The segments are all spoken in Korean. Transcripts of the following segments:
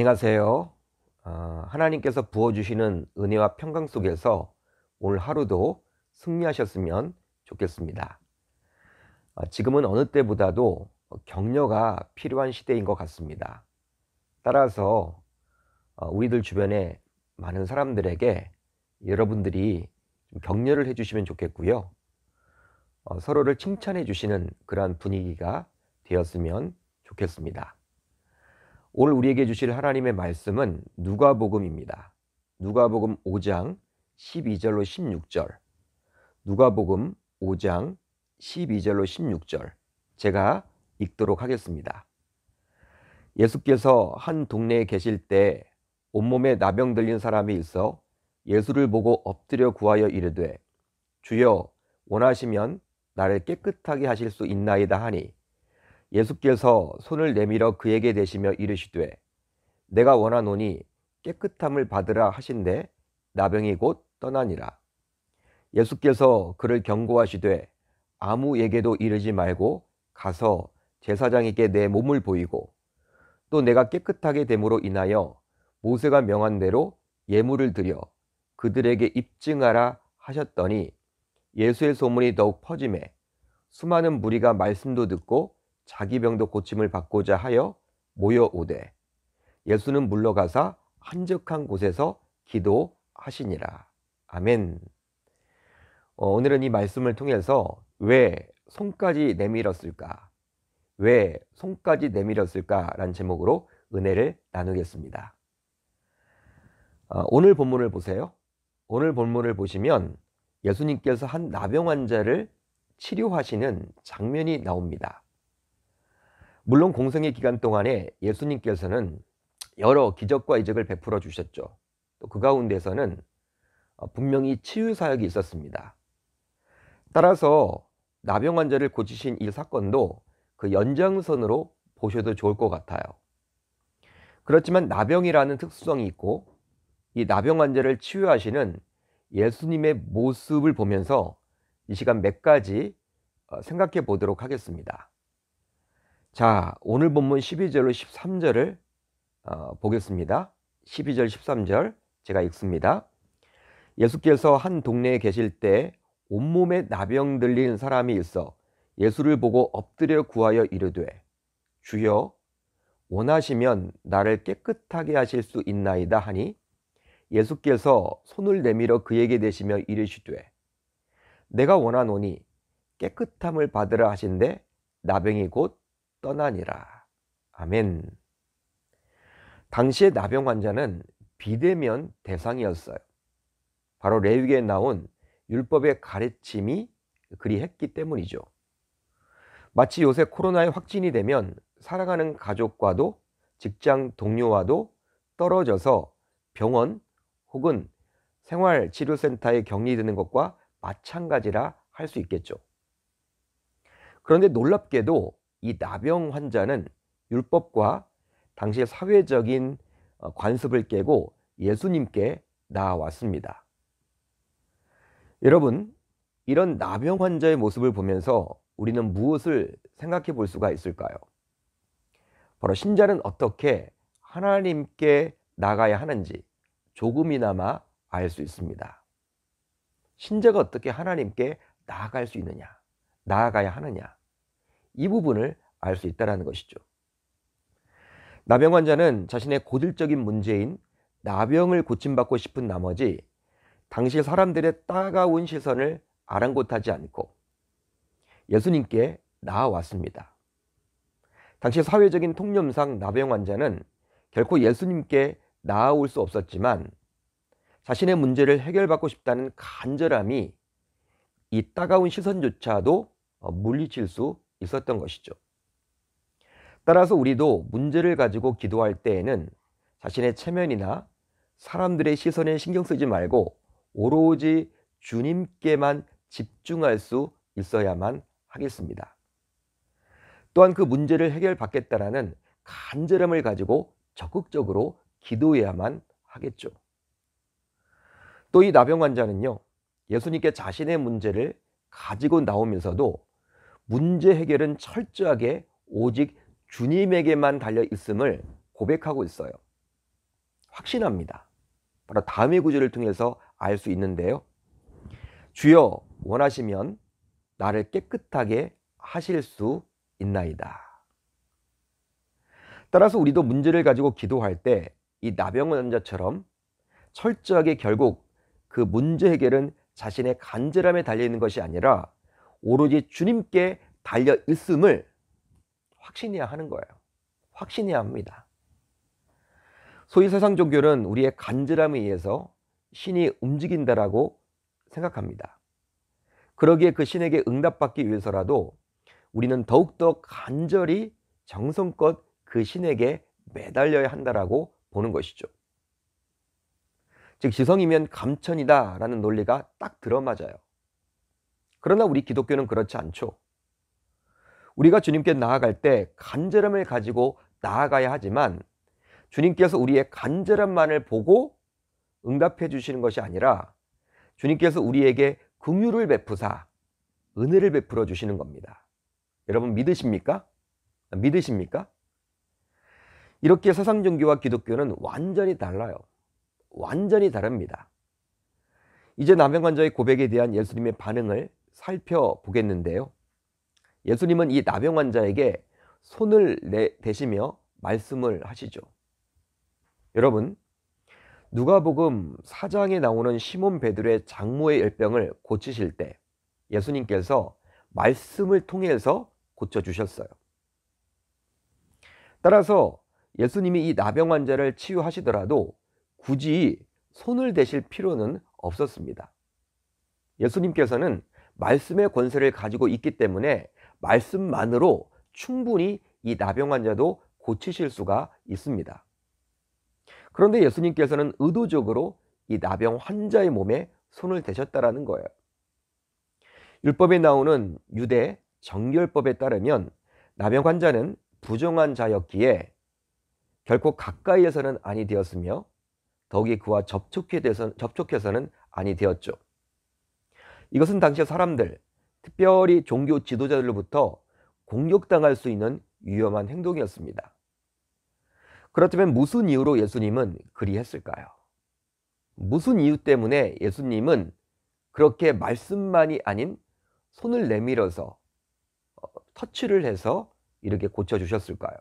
안녕하세요. 하나님께서 부어주시는 은혜와 평강 속에서 오늘 하루도 승리하셨으면 좋겠습니다. 지금은 어느 때보다도 격려가 필요한 시대인 것 같습니다. 따라서 우리들 주변에 많은 사람들에게 여러분들이 좀 격려를 해주시면 좋겠고요. 서로를 칭찬해 주시는 그러한 분위기가 되었으면 좋겠습니다. 오늘 우리에게 주실 하나님의 말씀은 누가복음입니다. 누가복음 5장 12절로 16절. 누가복음 5장 12절로 16절. 제가 읽도록 하겠습니다. 예수께서 한 동네에 계실 때 온몸에 나병 들린 사람이 있어 예수를 보고 엎드려 구하여 이르되 주여 원하시면 나를 깨끗하게 하실 수 있나이다 하니 예수께서 손을 내밀어 그에게 대시며 이르시되 내가 원하노니 깨끗함을 받으라 하신대 나병이 곧 떠나니라. 예수께서 그를 경고하시되 아무에게도 이르지 말고 가서 제사장에게 내 몸을 보이고 또 내가 깨끗하게 됨으로 인하여 모세가 명한 대로 예물을 드려 그들에게 입증하라 하셨더니 예수의 소문이 더욱 퍼지매 수많은 무리가 말씀도 듣고 자기 병도 고침을 받고자 하여 모여오되 예수는 물러가사 한적한 곳에서 기도하시니라. 아멘. 오늘은 이 말씀을 통해서 왜 손까지 내밀었을까? 왜 손까지 내밀었을까? 라는 제목으로 은혜를 나누겠습니다. 오늘 본문을 보세요. 오늘 본문을 보시면 예수님께서 한 나병 환자를 치료하시는 장면이 나옵니다. 물론 공생의 기간 동안에 예수님께서는 여러 기적과 이적을 베풀어 주셨죠. 또 그 가운데서는 분명히 치유 사역이 있었습니다. 따라서 나병 환자를 고치신 이 사건도 그 연장선으로 보셔도 좋을 것 같아요. 그렇지만 나병이라는 특수성이 있고 이 나병 환자를 치유하시는 예수님의 모습을 보면서 이 시간 몇 가지 생각해 보도록 하겠습니다. 자, 오늘 본문 12절로 13절을 보겠습니다. 12절 13절 제가 읽습니다. 예수께서 한 동네에 계실 때 온몸에 나병 들린 사람이 있어 예수를 보고 엎드려 구하여 이르되 주여 원하시면 나를 깨끗하게 하실 수 있나이다 하니 예수께서 손을 내밀어 그에게 대시며 이르시되 내가 원하노니 깨끗함을 받으라 하신대 나병이 곧 떠나니라. 아멘. 당시의 나병 환자는 비대면 대상이었어요. 바로 레위기에 나온 율법의 가르침이 그리했기 때문이죠. 마치 요새 코로나에 확진이 되면 살아가는 가족과도 직장 동료와도 떨어져서 병원 혹은 생활치료센터에 격리되는 것과 마찬가지라 할 수 있겠죠. 그런데 놀랍게도 이 나병 환자는 율법과 당시의 사회적인 관습을 깨고 예수님께 나아왔습니다. 여러분, 이런 나병 환자의 모습을 보면서 우리는 무엇을 생각해 볼 수가 있을까요? 바로 신자는 어떻게 하나님께 나가야 하는지 조금이나마 알 수 있습니다. 신자가 어떻게 하나님께 나아갈 수 있느냐, 나아가야 하느냐, 이 부분을 알 수 있다는 것이죠. 나병 환자는 자신의 고질적인 문제인 나병을 고침받고 싶은 나머지 당시 사람들의 따가운 시선을 아랑곳하지 않고 예수님께 나아왔습니다. 당시 사회적인 통념상 나병 환자는 결코 예수님께 나아올 수 없었지만 자신의 문제를 해결받고 싶다는 간절함이 이 따가운 시선조차도 물리칠 수 있었던 것이죠. 따라서 우리도 문제를 가지고 기도할 때에는 자신의 체면이나 사람들의 시선에 신경 쓰지 말고 오로지 주님께만 집중할 수 있어야만 하겠습니다. 또한 그 문제를 해결받겠다라는 간절함을 가지고 적극적으로 기도해야만 하겠죠. 또 이 나병 환자는요, 예수님께 자신의 문제를 가지고 나오면서도 문제 해결은 철저하게 오직 주님에게만 달려 있음을 고백하고 있어요. 확신합니다. 바로 다음의 구절을 통해서 알 수 있는데요. 주여 원하시면 나를 깨끗하게 하실 수 있나이다. 따라서 우리도 문제를 가지고 기도할 때 이 나병 환자처럼 철저하게 결국 그 문제 해결은 자신의 간절함에 달려있는 것이 아니라 오로지 주님께 달려 있음을 확신해야 하는 거예요. 확신해야 합니다. 소위 세상 종교는 우리의 간절함에 의해서 신이 움직인다라고 생각합니다. 그러기에 그 신에게 응답받기 위해서라도 우리는 더욱더 간절히 정성껏 그 신에게 매달려야 한다라고 보는 것이죠. 즉 지성이면 감천이다 라는 논리가 딱 들어맞아요. 그러나 우리 기독교는 그렇지 않죠. 우리가 주님께 나아갈 때 간절함을 가지고 나아가야 하지만 주님께서 우리의 간절함만을 보고 응답해 주시는 것이 아니라 주님께서 우리에게 긍휼을 베푸사 은혜를 베풀어 주시는 겁니다. 여러분 믿으십니까? 믿으십니까? 이렇게 세상 종교와 기독교는 완전히 달라요. 완전히 다릅니다. 이제 나병 환자의 고백에 대한 예수님의 반응을 살펴보겠는데요. 예수님은 이 나병 환자에게 손을 대시며 말씀을 하시죠. 여러분, 누가복음 4장에 나오는 시몬 베드로의 장모의 열병을 고치실 때 예수님께서 말씀을 통해서 고쳐주셨어요. 따라서 예수님이 이 나병 환자를 치유하시더라도 굳이 손을 대실 필요는 없었습니다. 예수님께서는 말씀의 권세를 가지고 있기 때문에 말씀만으로 충분히 이 나병 환자도 고치실 수가 있습니다. 그런데 예수님께서는 의도적으로 이 나병 환자의 몸에 손을 대셨다라는 거예요. 율법에 나오는 유대 정결법에 따르면 나병 환자는 부정한 자였기에 결코 가까이에서는 아니 되었으며 더욱이 그와 접촉해서는 아니 되었죠. 이것은 당시 사람들, 특별히 종교 지도자들로부터 공격당할 수 있는 위험한 행동이었습니다. 그렇다면 무슨 이유로 예수님은 그리 했을까요? 무슨 이유 때문에 예수님은 그렇게 말씀만이 아닌 손을 내밀어서 터치를 해서 이렇게 고쳐주셨을까요?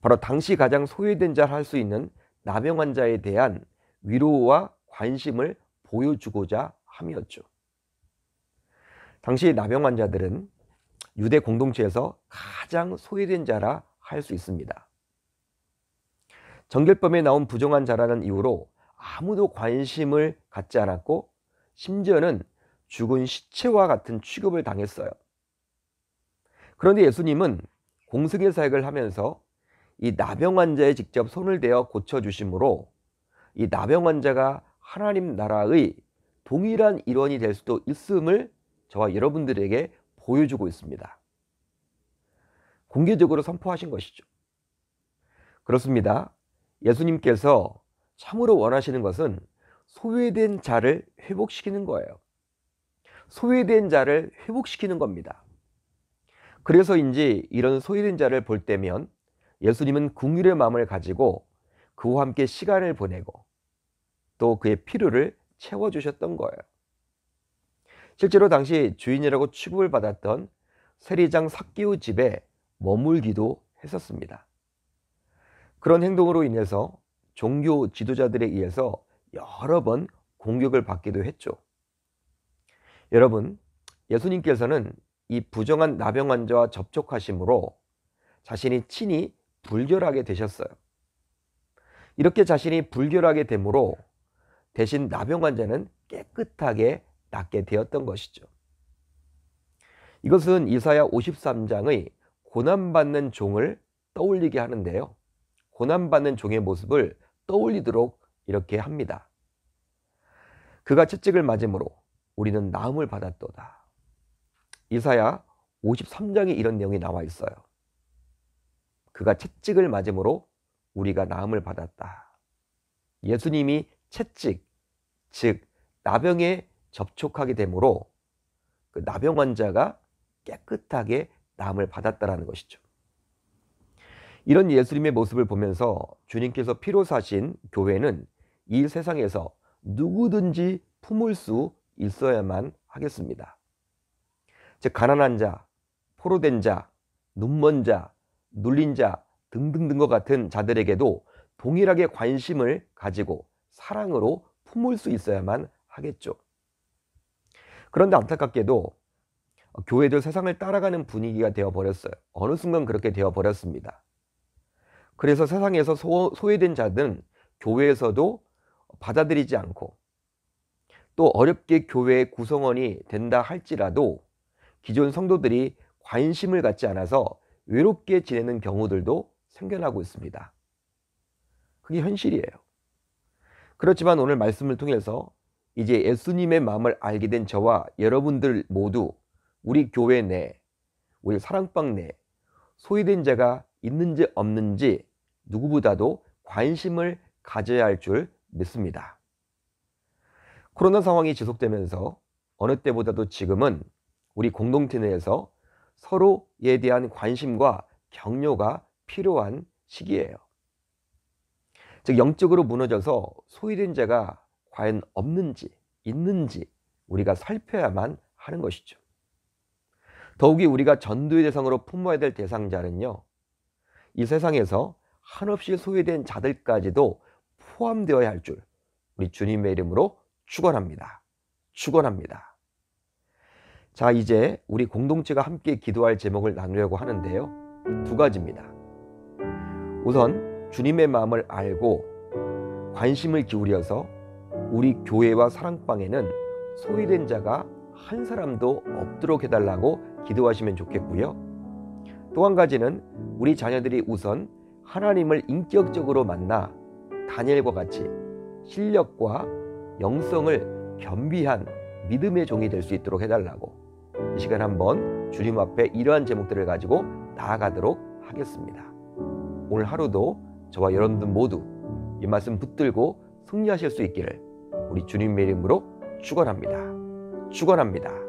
바로 당시 가장 소외된 자를 할 수 있는 나병 환자에 대한 위로와 관심을 보여주고자 함이었죠. 당시 나병 환자들은 유대 공동체에서 가장 소외된 자라 할 수 있습니다. 정결법에 나온 부정한 자라는 이유로 아무도 관심을 갖지 않았고 심지어는 죽은 시체와 같은 취급을 당했어요. 그런데 예수님은 공생애 사역을 하면서 이 나병 환자에 직접 손을 대어 고쳐주심으로 이 나병 환자가 하나님 나라의 동일한 일원이 될 수도 있음을 저와 여러분들에게 보여주고 있습니다. 공개적으로 선포하신 것이죠. 그렇습니다. 예수님께서 참으로 원하시는 것은 소외된 자를 회복시키는 거예요. 소외된 자를 회복시키는 겁니다. 그래서인지 이런 소외된 자를 볼 때면 예수님은 긍휼의 마음을 가지고 그와 함께 시간을 보내고 또 그의 필요를 채워주셨던 거예요. 실제로 당시 주인이라고 취급을 받았던 세리장 삭개오 집에 머물기도 했었습니다. 그런 행동으로 인해서 종교 지도자들에 의해서 여러 번 공격을 받기도 했죠. 여러분, 예수님께서는 이 부정한 나병 환자와 접촉하심으로 자신이 친히 불결하게 되셨어요. 이렇게 자신이 불결하게 되므로 대신 나병 환자는 깨끗하게 낫게 되었던 것이죠. 이것은 이사야 53장의 고난받는 종을 떠올리게 하는데요. 고난받는 종의 모습을 떠올리도록 이렇게 합니다. 그가 채찍을 맞음으로 우리는 나음을 받았도다. 이사야 53장에 이런 내용이 나와 있어요. 그가 채찍을 맞음으로 우리가 나음을 받았다. 예수님이 채찍, 즉 나병에 접촉하게 되므로 그 나병 환자가 깨끗하게 나음을 받았다라는 것이죠. 이런 예수님의 모습을 보면서 주님께서 피로 사신 교회는 이 세상에서 누구든지 품을 수 있어야만 하겠습니다. 즉 가난한 자, 포로된 자, 눈먼 자, 눌린 자 등등등과 같은 자들에게도 동일하게 관심을 가지고 사랑으로 품을 수 있어야만 하겠죠. 그런데 안타깝게도 교회들 세상을 따라가는 분위기가 되어버렸어요. 어느 순간 그렇게 되어버렸습니다. 그래서 세상에서 소외된 자들은 교회에서도 받아들이지 않고, 또 어렵게 교회의 구성원이 된다 할지라도 기존 성도들이 관심을 갖지 않아서 외롭게 지내는 경우들도 생겨나고 있습니다. 그게 현실이에요. 그렇지만 오늘 말씀을 통해서 이제 예수님의 마음을 알게 된 저와 여러분들 모두 우리 교회 내, 우리 사랑방 내 소외된 자가 있는지 없는지 누구보다도 관심을 가져야 할 줄 믿습니다. 코로나 상황이 지속되면서 어느 때보다도 지금은 우리 공동체 내에서 서로에 대한 관심과 격려가 필요한 시기예요. 즉 영적으로 무너져서 소외된 자가 과연 없는지 있는지 우리가 살펴야만 하는 것이죠. 더욱이 우리가 전도의 대상으로 품어야 될 대상자는요, 이 세상에서 한없이 소외된 자들까지도 포함되어야 할 줄 우리 주님의 이름으로 축원합니다. 축원합니다. 자, 이제 우리 공동체가 함께 기도할 제목을 나누려고 하는데요, 두 가지입니다. 우선 주님의 마음을 알고 관심을 기울여서 우리 교회와 사랑방에는 소외된 자가 한 사람도 없도록 해달라고 기도하시면 좋겠고요. 또 한 가지는 우리 자녀들이 우선 하나님을 인격적으로 만나 다니엘과 같이 실력과 영성을 겸비한 믿음의 종이 될 수 있도록 해달라고, 이 시간 한번 주님 앞에 이러한 제목들을 가지고 나아가도록 하겠습니다. 오늘 하루도 저와 여러분들 모두 이 말씀 붙들고 승리하실 수 있기를 우리 주님의 이름으로 축원합니다. 축원합니다.